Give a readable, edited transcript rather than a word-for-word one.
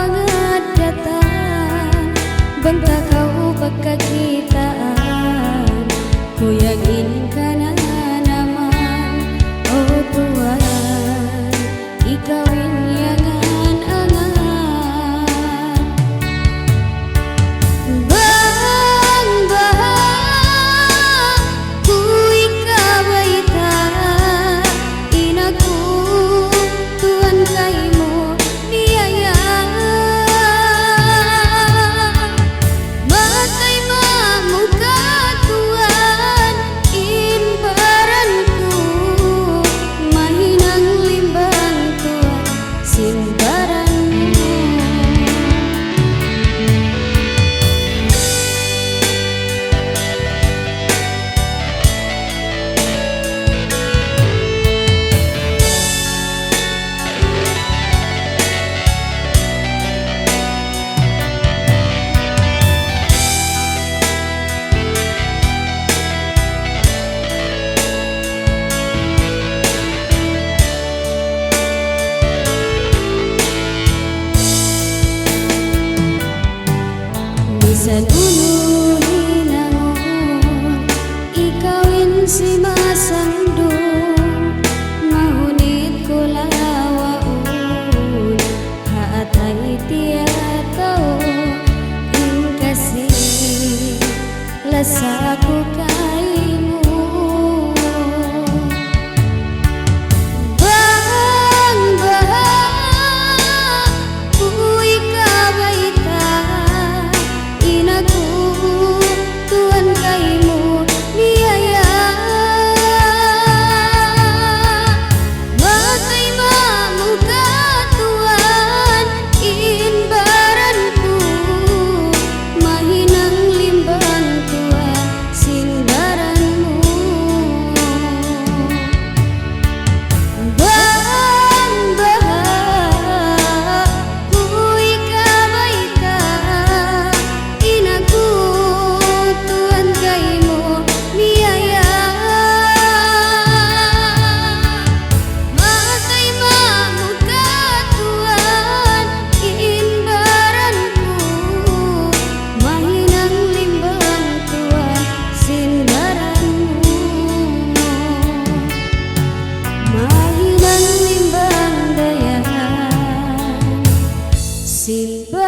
banget datang, bangga kau pekakitaan, ku yang inginkan naman, oh Tuhan, ikawin yang angan-angan. Bang bahang ku ikawaita, inaku Tuhan kaimu biaya, matai muka Tuhan in baranku, mahinang limbang Tuhan sin baranmu. Bisan ulu hinangon, ikawin si masandung, mahunit ko lawaun, haatay tiyataw, in kasih lasa ko kaimu. Bang bahang ku ikawaita, inaku Tuhan kaimu biaya, matai muka Tuhan in baranku, mahinang limbang Tuhan sin baranmu. Bang bahang ku ikawaita, inaku Tuhan kaimu biaya, matai muka Tuhan in baranku, mahinang limbang Tuhan sin baranmu, mahinang limbang dayahan sin baranmu.